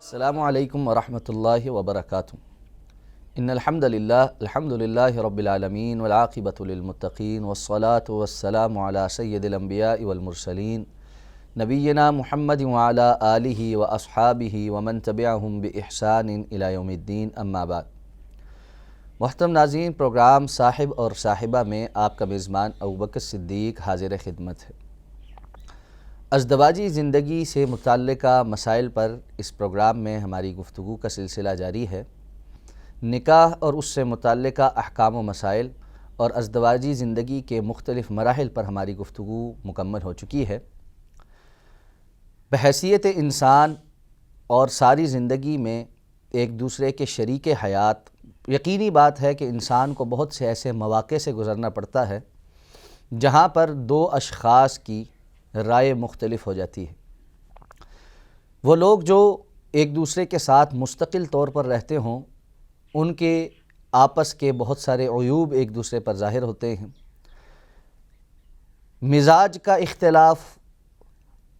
السلام علیکم ورحمۃ اللہ وبرکاتہ۔ ان الحمد للہ رب العالمین والعاقبۃ للمتقین والصلاة والسلام علی سید الانبیاء والمرسلین نبینا محمد وعلی آلہ واصحابہ ومن تبعہم بإحسان الی یوم الدین، اما بعد۔ محترم ناظرین، پروگرام صاحب اور صاحبہ میں آپ کا میزبان ابوبکر صدیق حاضر خدمت ہے۔ ازدواجی زندگی سے متعلقہ مسائل پر اس پروگرام میں ہماری گفتگو کا سلسلہ جاری ہے۔ نکاح اور اس سے متعلقہ احکام و مسائل اور ازدواجی زندگی کے مختلف مراحل پر ہماری گفتگو مکمل ہو چکی ہے۔ بحیثیت انسان اور ساری زندگی میں ایک دوسرے کے شریک حیات، یقینی بات ہے کہ انسان کو بہت سے ایسے مواقع سے گزرنا پڑتا ہے جہاں پر دو اشخاص کی رائے مختلف ہو جاتی ہے۔ وہ لوگ جو ایک دوسرے کے ساتھ مستقل طور پر رہتے ہوں، ان کے آپس کے بہت سارے عیوب ایک دوسرے پر ظاہر ہوتے ہیں۔ مزاج کا اختلاف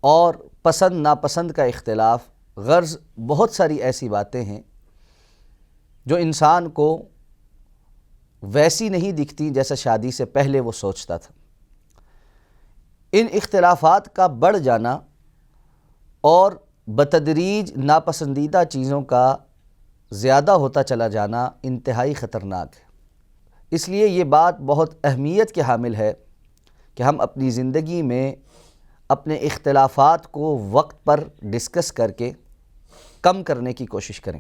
اور پسند ناپسند کا اختلاف، غرض بہت ساری ایسی باتیں ہیں جو انسان کو ویسی نہیں دکھتی جیسا شادی سے پہلے وہ سوچتا تھا۔ ان اختلافات کا بڑھ جانا اور بتدریج ناپسندیدہ چیزوں کا زیادہ ہوتا چلا جانا انتہائی خطرناک ہے۔ اس لیے یہ بات بہت اہمیت کے حامل ہے کہ ہم اپنی زندگی میں اپنے اختلافات کو وقت پر ڈسکس کر کے کم کرنے کی کوشش کریں۔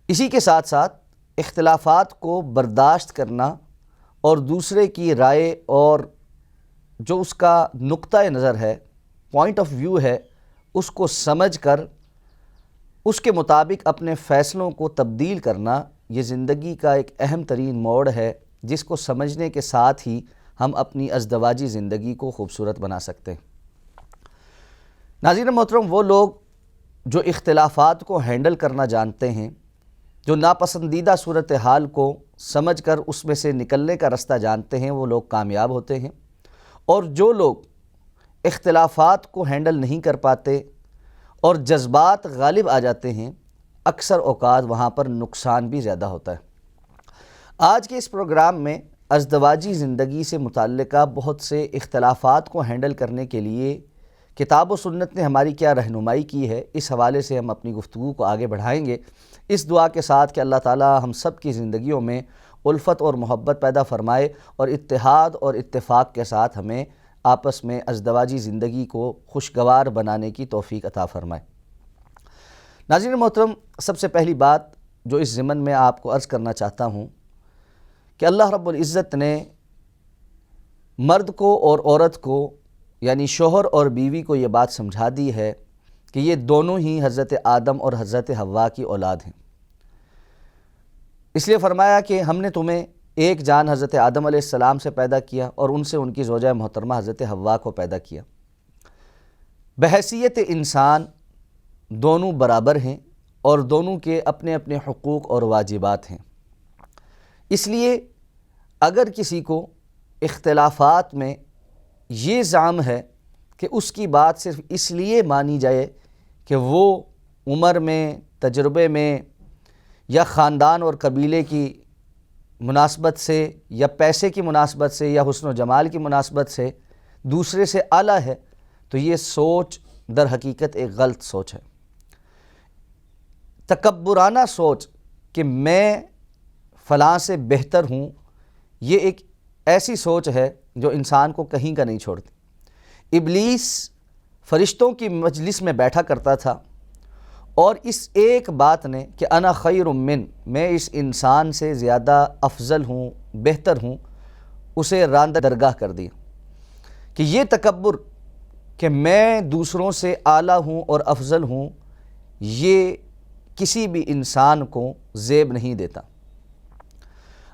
اسی کے ساتھ ساتھ اختلافات کو برداشت کرنا اور دوسرے کی رائے اور جو اس کا نقطۂ نظر ہے، پوائنٹ آف ویو ہے، اس کو سمجھ کر اس کے مطابق اپنے فیصلوں کو تبدیل کرنا، یہ زندگی کا ایک اہم ترین موڑ ہے جس کو سمجھنے کے ساتھ ہی ہم اپنی ازدواجی زندگی کو خوبصورت بنا سکتے ہیں۔ ناظرین محترم، وہ لوگ جو اختلافات کو ہینڈل کرنا جانتے ہیں، جو ناپسندیدہ صورتحال کو سمجھ کر اس میں سے نکلنے کا رستہ جانتے ہیں، وہ لوگ کامیاب ہوتے ہیں۔ اور جو لوگ اختلافات کو ہینڈل نہیں کر پاتے اور جذبات غالب آ جاتے ہیں، اکثر اوقات وہاں پر نقصان بھی زیادہ ہوتا ہے۔ آج کے اس پروگرام میں ازدواجی زندگی سے متعلقہ بہت سے اختلافات کو ہینڈل کرنے کے لیے کتاب و سنت نے ہماری کیا رہنمائی کی ہے، اس حوالے سے ہم اپنی گفتگو کو آگے بڑھائیں گے، اس دعا کے ساتھ کہ اللہ تعالی ہم سب کی زندگیوں میں الفت اور محبت پیدا فرمائے اور اتحاد اور اتفاق کے ساتھ ہمیں آپس میں ازدواجی زندگی کو خوشگوار بنانے کی توفیق عطا فرمائے۔ ناظرین محترم، سب سے پہلی بات جو اس ضمن میں آپ کو عرض کرنا چاہتا ہوں کہ اللہ رب العزت نے مرد کو اور عورت کو، یعنی شوہر اور بیوی کو یہ بات سمجھا دی ہے کہ یہ دونوں ہی حضرت آدم اور حضرت حوا کی اولاد ہیں۔ اس لیے فرمایا کہ ہم نے تمہیں ایک جان حضرت آدم علیہ السلام سے پیدا کیا اور ان سے ان کی زوجہ محترمہ حضرت حوا کو پیدا کیا۔ بحیثیت انسان دونوں برابر ہیں اور دونوں کے اپنے اپنے حقوق اور واجبات ہیں۔ اس لیے اگر کسی کو اختلافات میں یہ زعم ہے کہ اس کی بات صرف اس لیے مانی جائے کہ وہ عمر میں، تجربے میں یا خاندان اور قبیلے کی مناسبت سے یا پیسے کی مناسبت سے یا حسن و جمال کی مناسبت سے دوسرے سے اعلیٰ ہے، تو یہ سوچ در حقیقت ایک غلط سوچ ہے۔ تکبرانہ سوچ کہ میں فلاں سے بہتر ہوں، یہ ایک ایسی سوچ ہے جو انسان کو کہیں کا نہیں چھوڑتی۔ ابلیس فرشتوں کی مجلس میں بیٹھا کرتا تھا اور اس ایک بات نے کہ انا خیر من، میں اس انسان سے زیادہ افضل ہوں، بہتر ہوں، اسے راندہ درگاہ کر دیا کہ یہ تکبر کہ میں دوسروں سے اعلیٰ ہوں اور افضل ہوں، یہ کسی بھی انسان کو زیب نہیں دیتا۔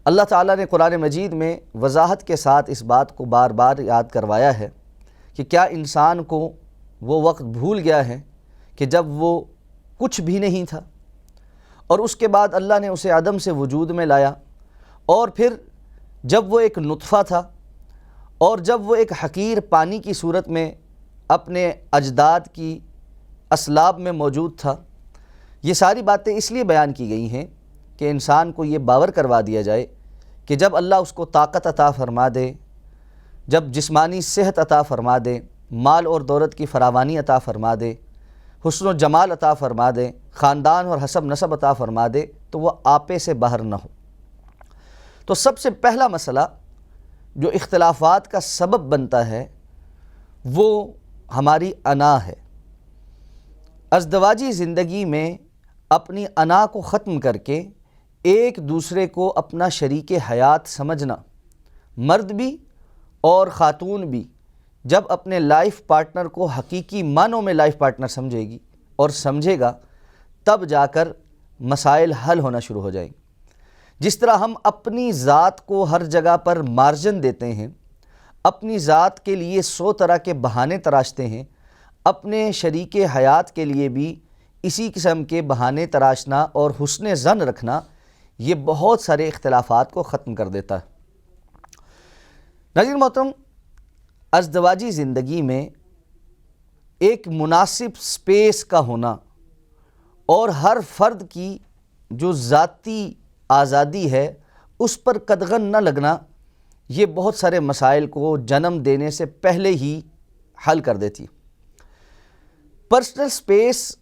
اللہ تعالیٰ نے قرآن مجید میں وضاحت کے ساتھ اس بات کو بار بار یاد کروایا ہے کہ کیا انسان کو وہ وقت بھول گیا ہے کہ جب وہ کچھ بھی نہیں تھا اور اس کے بعد اللہ نے اسے عدم سے وجود میں لایا، اور پھر جب وہ ایک نطفہ تھا اور جب وہ ایک حقیر پانی کی صورت میں اپنے اجداد کی اسلاب میں موجود تھا۔ یہ ساری باتیں اس لیے بیان کی گئی ہیں کہ انسان کو یہ باور کروا دیا جائے کہ جب اللہ اس کو طاقت عطا فرما دے، جب جسمانی صحت عطا فرما دے، مال اور دولت کی فراوانی عطا فرما دے، حسن و جمال عطا فرما دے، خاندان اور حسب نسب عطا فرما دے، تو وہ آپے سے باہر نہ ہو۔ تو سب سے پہلا مسئلہ جو اختلافات کا سبب بنتا ہے وہ ہماری انا ہے۔ ازدواجی زندگی میں اپنی انا کو ختم کر کے ایک دوسرے کو اپنا شریک حیات سمجھنا، مرد بھی اور خاتون بھی جب اپنے لائف پارٹنر کو حقیقی معنوں میں لائف پارٹنر سمجھے گی اور سمجھے گا، تب جا کر مسائل حل ہونا شروع ہو جائیں گے۔ جس طرح ہم اپنی ذات کو ہر جگہ پر مارجن دیتے ہیں، اپنی ذات کے لیے 100 طرح کے بہانے تراشتے ہیں، اپنے شریک حیات کے لیے بھی اسی قسم کے بہانے تراشنا اور حسن ظن رکھنا یہ بہت سارے اختلافات کو ختم کر دیتا ہے۔ ناظرین محترم، ازدواجی زندگی میں ایک مناسب سپیس کا ہونا اور ہر فرد کی جو ذاتی آزادی ہے اس پر قدغن نہ لگنا، یہ بہت سارے مسائل کو جنم دینے سے پہلے ہی حل کر دیتی۔ پرسنل سپیس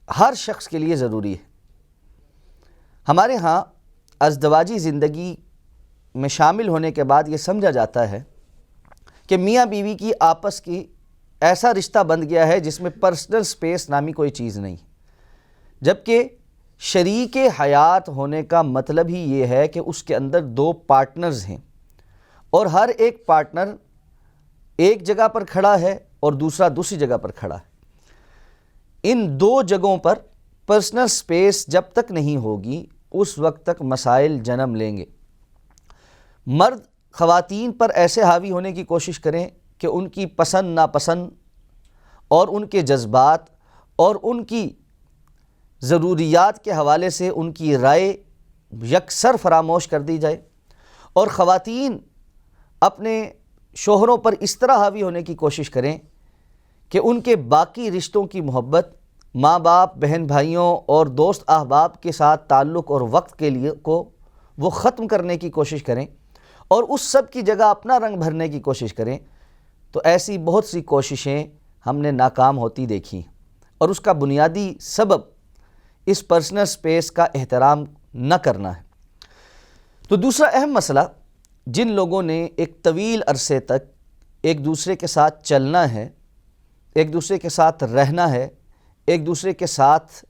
ہر شخص کے لیے ضروری ہے۔ ہمارے ہاں ازدواجی زندگی میں شامل ہونے کے بعد یہ سمجھا جاتا ہے کہ میاں بیوی کی آپس کی ایسا رشتہ بن گیا ہے جس میں پرسنل سپیس نامی کوئی چیز نہیں، جبکہ شریک حیات ہونے کا مطلب ہی یہ ہے کہ اس کے اندر 2 پارٹنرز ہیں اور ہر ایک پارٹنر ایک جگہ پر کھڑا ہے اور دوسرا دوسری جگہ پر کھڑا ہے۔ ان 2 جگہوں پر پرسنل سپیس جب تک نہیں ہوگی اس وقت تک مسائل جنم لیں گے۔ مرد خواتین پر ایسے حاوی ہونے کی کوشش کریں کہ ان کی پسند ناپسند اور ان کے جذبات اور ان کی ضروریات کے حوالے سے ان کی رائے یکسر فراموش کر دی جائے، اور خواتین اپنے شوہروں پر اس طرح حاوی ہونے کی کوشش کریں کہ ان کے باقی رشتوں کی محبت، ماں باپ، بہن بھائیوں اور دوست احباب کے ساتھ تعلق اور وقت کے لیے کو وہ ختم کرنے کی کوشش کریں اور اس سب کی جگہ اپنا رنگ بھرنے کی کوشش کریں، تو ایسی بہت سی کوششیں ہم نے ناکام ہوتی دیکھی، اور اس کا بنیادی سبب اس پرسنل سپیس کا احترام نہ کرنا ہے۔ تو دوسرا اہم مسئلہ، جن لوگوں نے ایک طویل عرصے تک ایک دوسرے کے ساتھ چلنا ہے، ایک دوسرے کے ساتھ رہنا ہے، ایک دوسرے کے ساتھ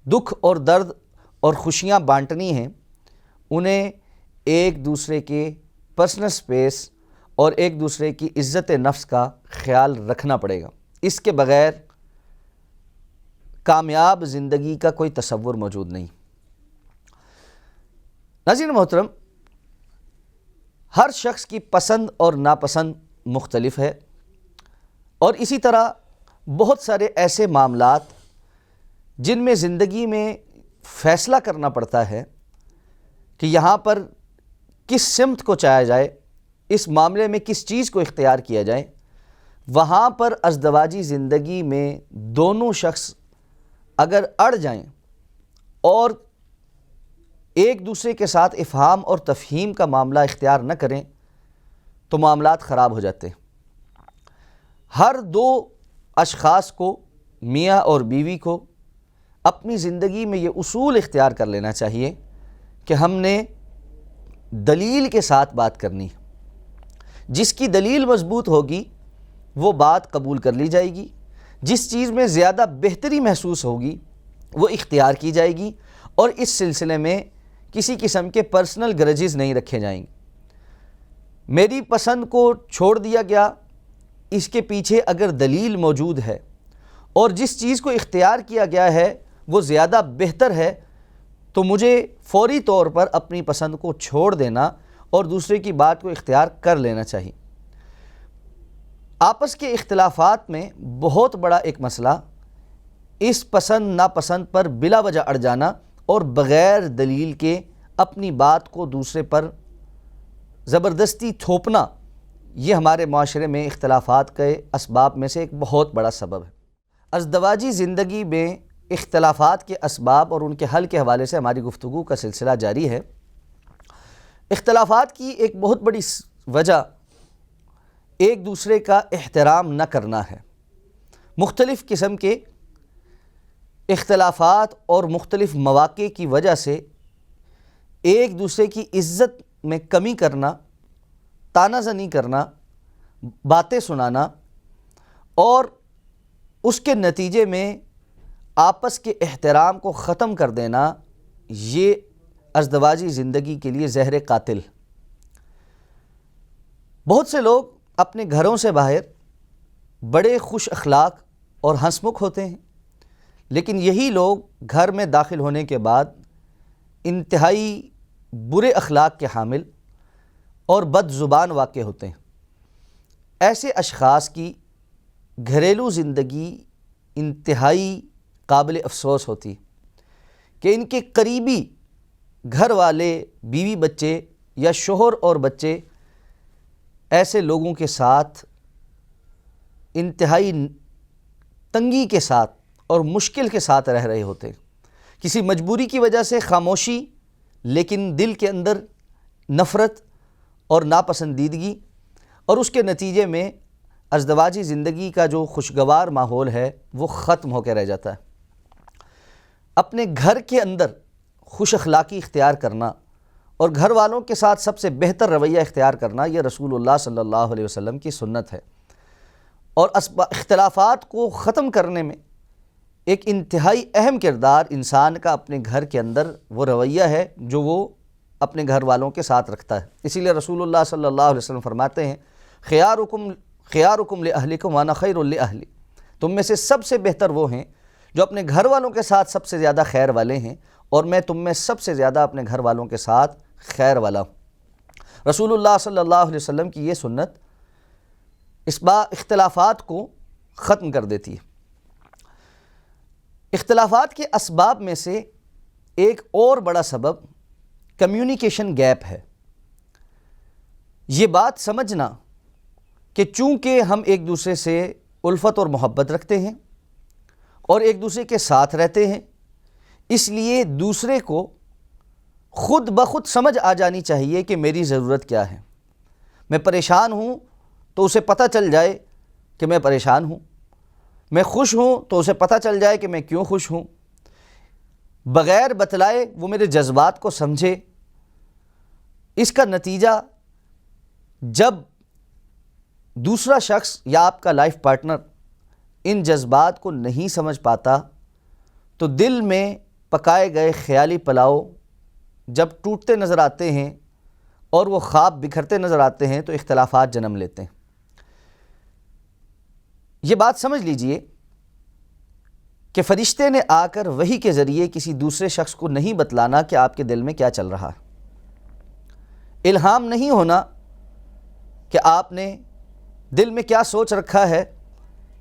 دکھ اور درد اور خوشیاں بانٹنی ہیں، انہیں ایک دوسرے کے پرسنل سپیس اور ایک دوسرے کی عزت نفس کا خیال رکھنا پڑے گا۔ اس کے بغیر کامیاب زندگی کا کوئی تصور موجود نہیں۔ ناظرین محترم، ہر شخص کی پسند اور ناپسند مختلف ہے، اور اسی طرح بہت سارے ایسے معاملات جن میں زندگی میں فیصلہ کرنا پڑتا ہے کہ یہاں پر کس سمت کو چاہا جائے، اس معاملے میں کس چیز کو اختیار کیا جائے، وہاں پر ازدواجی زندگی میں دونوں شخص اگر اڑ جائیں اور ایک دوسرے کے ساتھ افہام اور تفہیم کا معاملہ اختیار نہ کریں تو معاملات خراب ہو جاتے ہیں۔ ہر 2 اشخاص کو، میاں اور بیوی کو، اپنی زندگی میں یہ اصول اختیار کر لینا چاہیے کہ ہم نے دلیل کے ساتھ بات کرنی ہے۔ جس کی دلیل مضبوط ہوگی وہ بات قبول کر لی جائے گی، جس چیز میں زیادہ بہتری محسوس ہوگی وہ اختیار کی جائے گی، اور اس سلسلے میں کسی قسم کے پرسنل گرجز نہیں رکھے جائیں گے۔ میری پسند کو چھوڑ دیا گیا، اس کے پیچھے اگر دلیل موجود ہے اور جس چیز کو اختیار کیا گیا ہے وہ زیادہ بہتر ہے، تو مجھے فوری طور پر اپنی پسند کو چھوڑ دینا اور دوسرے کی بات کو اختیار کر لینا چاہیے۔ آپس کے اختلافات میں بہت بڑا ایک مسئلہ اس پسند ناپسند پر بلا وجہ اڑ جانا اور بغیر دلیل کے اپنی بات کو دوسرے پر زبردستی تھوپنا، یہ ہمارے معاشرے میں اختلافات کے اسباب میں سے ایک بہت بڑا سبب ہے۔ ازدواجی زندگی میں اختلافات کے اسباب اور ان کے حل کے حوالے سے ہماری گفتگو کا سلسلہ جاری ہے۔ اختلافات کی ایک بہت بڑی وجہ ایک دوسرے کا احترام نہ کرنا ہے۔ مختلف قسم کے اختلافات اور مختلف مواقع کی وجہ سے ایک دوسرے کی عزت میں کمی کرنا، طعنہ زنی کرنا، باتیں سنانا اور اس کے نتیجے میں آپس کے احترام کو ختم کر دینا، یہ ازدواجی زندگی کے لیے زہر قاتل۔ بہت سے لوگ اپنے گھروں سے باہر بڑے خوش اخلاق اور ہنس مکھ ہوتے ہیں، لیکن یہی لوگ گھر میں داخل ہونے کے بعد انتہائی برے اخلاق کے حامل اور بد زبان واقع ہوتے ہیں۔ ایسے اشخاص کی گھریلو زندگی انتہائی قابل افسوس ہوتی کہ ان کے قریبی گھر والے، بیوی بچے یا شوہر اور بچے ایسے لوگوں کے ساتھ انتہائی تنگی کے ساتھ اور مشکل کے ساتھ رہ رہے ہوتے ہیں، کسی مجبوری کی وجہ سے خاموشی، لیکن دل کے اندر نفرت اور ناپسندیدگی، اور اس کے نتیجے میں ازدواجی زندگی کا جو خوشگوار ماحول ہے وہ ختم ہو کے رہ جاتا ہے۔ اپنے گھر کے اندر خوش اخلاقی اختیار کرنا اور گھر والوں کے ساتھ سب سے بہتر رویہ اختیار کرنا، یہ رسول اللہ صلی اللہ علیہ وسلم کی سنت ہے، اور اختلافات کو ختم کرنے میں ایک انتہائی اہم کردار انسان کا اپنے گھر کے اندر وہ رویہ ہے جو وہ اپنے گھر والوں کے ساتھ رکھتا ہے۔ اسی لیے رسول اللہ صلی اللہ علیہ وسلم فرماتے ہیں، خیارکم لأہلکم وانا خیر لأہلی، تم میں سے سب سے بہتر وہ ہیں جو اپنے گھر والوں کے ساتھ سب سے زیادہ خیر والے ہیں، اور میں تم میں سب سے زیادہ اپنے گھر والوں کے ساتھ خیر والا ہوں۔ رسول اللہ صلی اللہ علیہ وسلم کی یہ سنت اختلافات کو ختم کر دیتی ہے۔ اختلافات کے اسباب میں سے ایک اور بڑا سبب کمیونیکیشن گیپ ہے۔ یہ بات سمجھنا کہ چونکہ ہم ایک دوسرے سے الفت اور محبت رکھتے ہیں اور ایک دوسرے کے ساتھ رہتے ہیں، اس لیے دوسرے کو خود بخود سمجھ آ جانی چاہیے کہ میری ضرورت کیا ہے۔ میں پریشان ہوں تو اسے پتہ چل جائے کہ میں پریشان ہوں، میں خوش ہوں تو اسے پتہ چل جائے کہ میں کیوں خوش ہوں، بغیر بتلائے وہ میرے جذبات کو سمجھے۔ اس کا نتیجہ جب دوسرا شخص یا آپ کا لائف پارٹنر ان جذبات کو نہیں سمجھ پاتا تو دل میں پکائے گئے خیالی پلاؤ جب ٹوٹتے نظر آتے ہیں اور وہ خواب بکھرتے نظر آتے ہیں تو اختلافات جنم لیتے ہیں۔ یہ بات سمجھ لیجئے کہ فرشتے نے آ کر وحی کے ذریعے کسی دوسرے شخص کو نہیں بتلانا کہ آپ کے دل میں کیا چل رہا ہے۔ الہام نہیں ہونا کہ آپ نے دل میں کیا سوچ رکھا ہے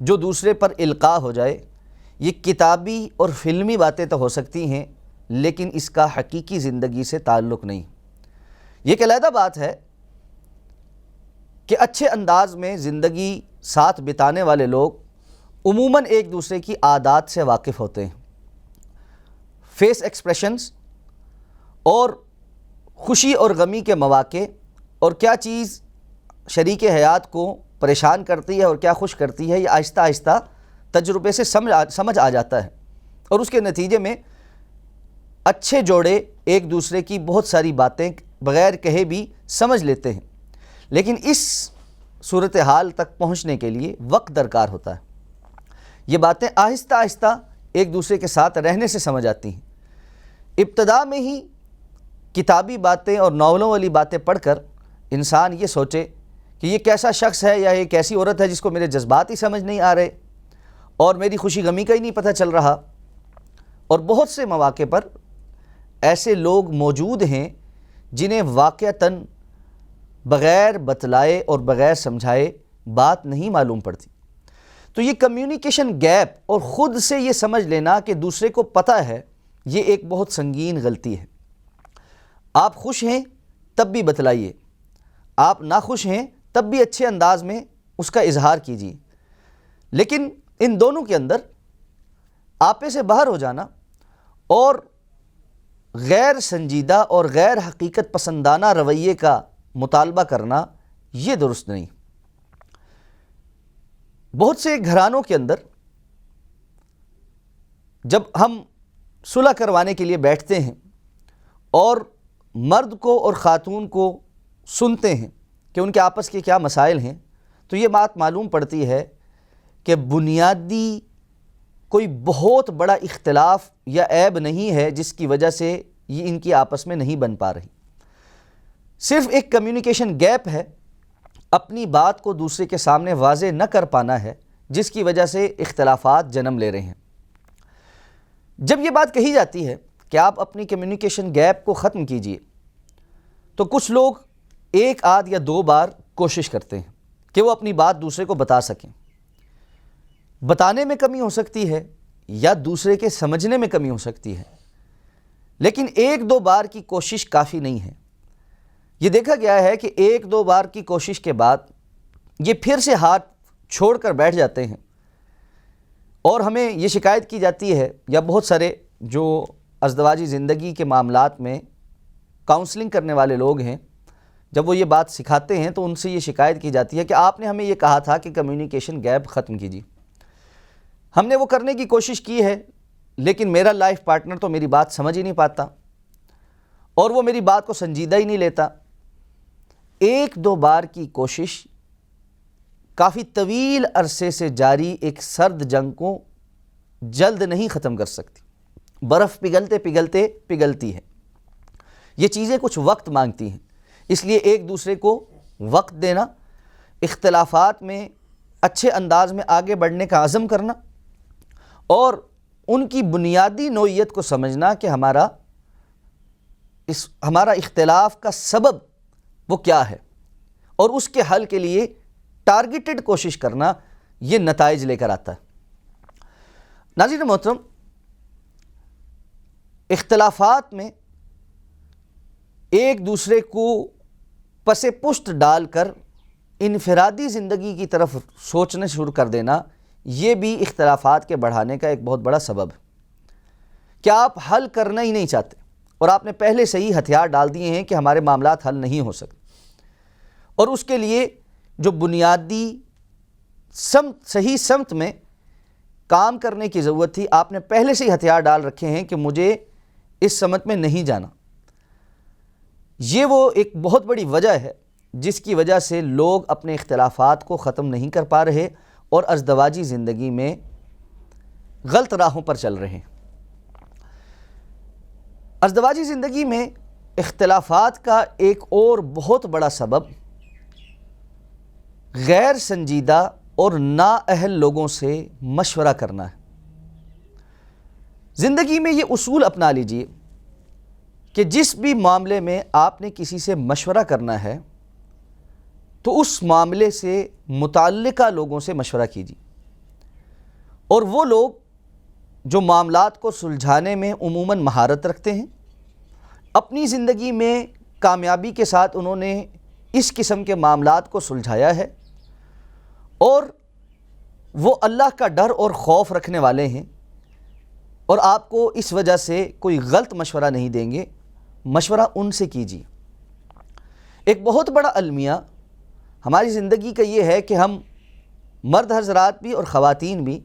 جو دوسرے پر القاء ہو جائے۔ یہ کتابی اور فلمی باتیں تو ہو سکتی ہیں، لیکن اس کا حقیقی زندگی سے تعلق نہیں۔ یہ ایک علیحدہ بات ہے کہ اچھے انداز میں زندگی ساتھ بتانے والے لوگ عموماً ایک دوسرے کی عادات سے واقف ہوتے ہیں، فیس ایکسپریشنز اور خوشی اور غمی کے مواقع، اور کیا چیز شریک حیات کو پریشان کرتی ہے اور کیا خوش کرتی ہے، یہ آہستہ آہستہ تجربے سے سمجھ آ جاتا ہے، اور اس کے نتیجے میں اچھے جوڑے ایک دوسرے کی بہت ساری باتیں بغیر کہے بھی سمجھ لیتے ہیں، لیکن اس صورتحال تک پہنچنے کے لیے وقت درکار ہوتا ہے۔ یہ باتیں آہستہ آہستہ ایک دوسرے کے ساتھ رہنے سے سمجھ آتی ہیں۔ ابتدا میں ہی کتابی باتیں اور ناولوں والی باتیں پڑھ کر انسان یہ سوچے کہ یہ کیسا شخص ہے یا یہ کیسی عورت ہے جس کو میرے جذبات ہی سمجھ نہیں آ رہے اور میری خوشی غمی کا ہی نہیں پتہ چل رہا، اور بہت سے مواقع پر ایسے لوگ موجود ہیں جنہیں واقعتاً بغیر بتلائے اور بغیر سمجھائے بات نہیں معلوم پڑتی۔ تو یہ کمیونیکیشن گیپ اور خود سے یہ سمجھ لینا کہ دوسرے کو پتہ ہے، یہ ایک بہت سنگین غلطی ہے۔ آپ خوش ہیں تب بھی بتلائیے، آپ ناخوش ہیں تب بھی اچھے انداز میں اس کا اظہار کیجیے، لیکن ان دونوں کے اندر آپے سے باہر ہو جانا اور غیر سنجیدہ اور غیر حقیقت پسندانہ رویے کا مطالبہ کرنا یہ درست نہیں۔ بہت سے گھرانوں کے اندر جب ہم صلح کروانے کے لیے بیٹھتے ہیں اور مرد کو اور خاتون کو سنتے ہیں کہ ان کے آپس کے کیا مسائل ہیں، تو یہ بات معلوم پڑتی ہے کہ بنیادی کوئی بہت بڑا اختلاف یا عیب نہیں ہے جس کی وجہ سے یہ ان کی آپس میں نہیں بن پا رہی، صرف ایک کمیونیکیشن گیپ ہے، اپنی بات کو دوسرے کے سامنے واضح نہ کر پانا ہے جس کی وجہ سے اختلافات جنم لے رہے ہیں۔ جب یہ بات کہی جاتی ہے کہ آپ اپنی کمیونیکیشن گیپ کو ختم کیجئے، تو کچھ لوگ ایک آدھ یا دو بار کوشش کرتے ہیں کہ وہ اپنی بات دوسرے کو بتا سکیں۔ بتانے میں کمی ہو سکتی ہے یا دوسرے کے سمجھنے میں کمی ہو سکتی ہے، لیکن ایک دو بار کی کوشش کافی نہیں ہے۔ یہ دیکھا گیا ہے کہ ایک دو بار کی کوشش کے بعد یہ پھر سے ہاتھ چھوڑ کر بیٹھ جاتے ہیں، اور ہمیں یہ شکایت کی جاتی ہے، یا بہت سارے جو ازدواجی زندگی کے معاملات میں کاؤنسلنگ کرنے والے لوگ ہیں، جب وہ یہ بات سکھاتے ہیں تو ان سے یہ شکایت کی جاتی ہے کہ آپ نے ہمیں یہ کہا تھا کہ کمیونیکیشن گیپ ختم کیجیے، ہم نے وہ کرنے کی کوشش کی ہے لیکن میرا لائف پارٹنر تو میری بات سمجھ ہی نہیں پاتا اور وہ میری بات کو سنجیدہ ہی نہیں لیتا۔ ایک دو بار کی کوشش کافی طویل عرصے سے جاری ایک سرد جنگ کو جلد نہیں ختم کر سکتی، برف پگھلتے پگھلتے پگھلتی ہے۔ یہ چیزیں کچھ وقت مانگتی ہیں، اس لیے ایک دوسرے کو وقت دینا، اختلافات میں اچھے انداز میں آگے بڑھنے کا عزم کرنا، اور ان کی بنیادی نوعیت کو سمجھنا کہ ہمارا اختلاف کا سبب وہ کیا ہے، اور اس کے حل کے لیے ٹارگیٹڈ کوشش کرنا، یہ نتائج لے کر آتا ہے۔ ناظرین محترم، اختلافات میں ایک دوسرے کو پس پشت ڈال کر انفرادی زندگی کی طرف سوچنا شروع کر دینا، یہ بھی اختلافات کے بڑھانے کا ایک بہت بڑا سبب ہے کہ آپ حل کرنا ہی نہیں چاہتے اور آپ نے پہلے سے ہی ہتھیار ڈال دیے ہیں کہ ہمارے معاملات حل نہیں ہو سکتے، اور اس کے لیے جو بنیادی صحیح سمت میں کام کرنے کی ضرورت تھی، آپ نے پہلے سے ہی ہتھیار ڈال رکھے ہیں کہ مجھے اس سمت میں نہیں جانا۔ یہ وہ ایک بہت بڑی وجہ ہے جس کی وجہ سے لوگ اپنے اختلافات کو ختم نہیں کر پا رہے اور ازدواجی زندگی میں غلط راہوں پر چل رہے ہیں۔ ازدواجی زندگی میں اختلافات کا ایک اور بہت بڑا سبب غیر سنجیدہ اور نااہل لوگوں سے مشورہ کرنا ہے۔ زندگی میں یہ اصول اپنا لیجئے کہ جس بھی معاملے میں آپ نے کسی سے مشورہ کرنا ہے تو اس معاملے سے متعلقہ لوگوں سے مشورہ کیجیے، اور وہ لوگ جو معاملات کو سلجھانے میں عموماً مہارت رکھتے ہیں، اپنی زندگی میں کامیابی کے ساتھ انہوں نے اس قسم کے معاملات کو سلجھایا ہے، اور وہ اللہ کا ڈر اور خوف رکھنے والے ہیں، اور آپ کو اس وجہ سے کوئی غلط مشورہ نہیں دیں گے، مشورہ ان سے کیجیے۔ ایک بہت بڑا المیہ ہماری زندگی کا یہ ہے کہ ہم مرد حضرات بھی اور خواتین بھی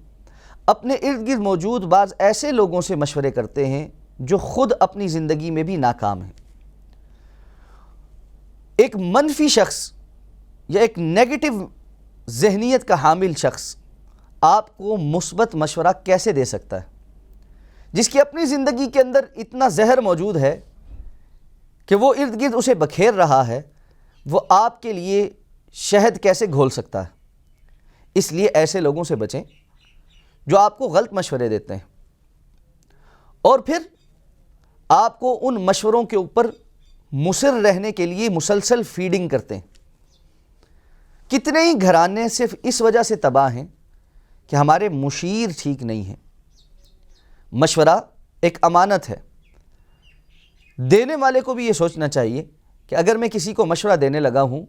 اپنے ارد گرد موجود بعض ایسے لوگوں سے مشورے کرتے ہیں جو خود اپنی زندگی میں بھی ناکام ہیں۔ ایک منفی شخص یا ایک نیگیٹو ذہنیت کا حامل شخص آپ کو مثبت مشورہ کیسے دے سکتا ہے، جس کی اپنی زندگی کے اندر اتنا زہر موجود ہے کہ وہ ارد گرد اسے بکھیر رہا ہے، وہ آپ کے لیے شہد کیسے گھول سکتا ہے؟ اس لیے ایسے لوگوں سے بچیں جو آپ کو غلط مشورے دیتے ہیں، اور پھر آپ کو ان مشوروں کے اوپر مصر رہنے کے لیے مسلسل فیڈنگ کرتے ہیں۔ کتنے ہی گھرانے صرف اس وجہ سے تباہ ہیں کہ ہمارے مشیر ٹھیک نہیں ہیں۔ مشورہ ایک امانت ہے، دینے والے کو بھی یہ سوچنا چاہیے کہ اگر میں کسی کو مشورہ دینے لگا ہوں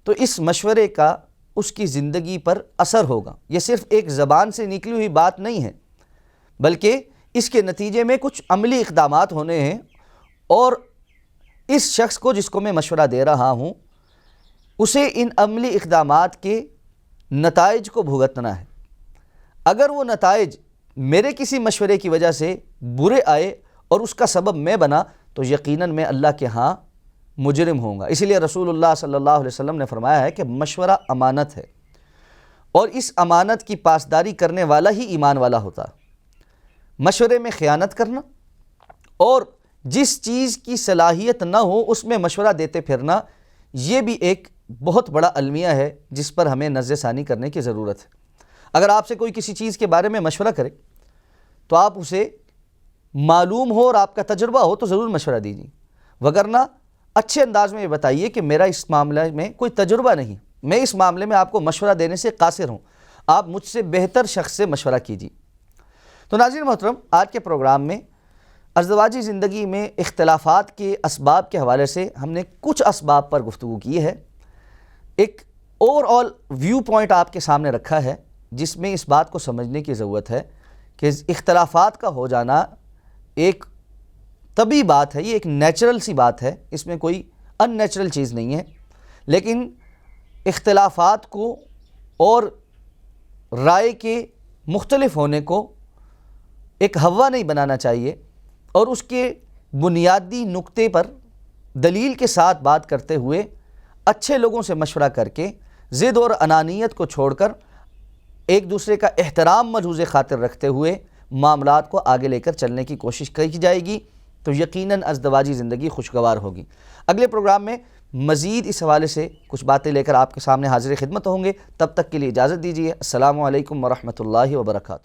تو اس مشورے کا اس کی زندگی پر اثر ہوگا، یہ صرف ایک زبان سے نکلی ہوئی بات نہیں ہے، بلکہ اس کے نتیجے میں کچھ عملی اقدامات ہونے ہیں، اور اس شخص کو جس کو میں مشورہ دے رہا ہوں اسے ان عملی اقدامات کے نتائج کو بھگتنا ہے۔ اگر وہ نتائج میرے کسی مشورے کی وجہ سے برے آئے اور اس کا سبب میں بنا تو یقیناً میں اللہ کے ہاں مجرم ہوں گا۔ اسی لیے رسول اللہ صلی اللہ علیہ وسلم نے فرمایا ہے کہ مشورہ امانت ہے، اور اس امانت کی پاسداری کرنے والا ہی ایمان والا ہوتا ہے۔ مشورے میں خیانت کرنا اور جس چیز کی صلاحیت نہ ہو اس میں مشورہ دیتے پھرنا، یہ بھی ایک بہت بڑا المیہ ہے جس پر ہمیں نظر ثانی کرنے کی ضرورت ہے۔ اگر آپ سے کوئی کسی چیز کے بارے میں مشورہ کرے تو آپ اسے معلوم ہو اور آپ کا تجربہ ہو تو ضرور مشورہ دیجیے، وگرنہ اچھے انداز میں یہ بتائیے کہ میرا اس معاملے میں کوئی تجربہ نہیں، میں اس معاملے میں آپ کو مشورہ دینے سے قاصر ہوں، آپ مجھ سے بہتر شخص سے مشورہ کیجیے۔ تو ناظرین محترم، آج کے پروگرام میں ازدواجی زندگی میں اختلافات کے اسباب کے حوالے سے ہم نے کچھ اسباب پر گفتگو کی ہے، ایک اوور آل ویو پوائنٹ آپ کے سامنے رکھا ہے جس میں اس بات کو سمجھنے کی ضرورت ہے کہ اختلافات کا ہو جانا ایک طبیعی بات ہے، یہ ایک نیچرل سی بات ہے، اس میں کوئی ان نیچرل چیز نہیں ہے، لیکن اختلافات کو اور رائے کے مختلف ہونے کو ایک ہوا نہیں بنانا چاہیے، اور اس کے بنیادی نقطے پر دلیل کے ساتھ بات کرتے ہوئے اچھے لوگوں سے مشورہ کر کے ضد اور انانیت کو چھوڑ کر ایک دوسرے کا احترام ملحوظ خاطر رکھتے ہوئے معاملات کو آگے لے کر چلنے کی کوشش کی جائے گی تو یقیناً ازدواجی زندگی خوشگوار ہوگی۔ اگلے پروگرام میں مزید اس حوالے سے کچھ باتیں لے کر آپ کے سامنے حاضر خدمت ہوں گے، تب تک کے لیے اجازت دیجیے۔ السلام علیکم ورحمۃ اللہ وبرکاتہ۔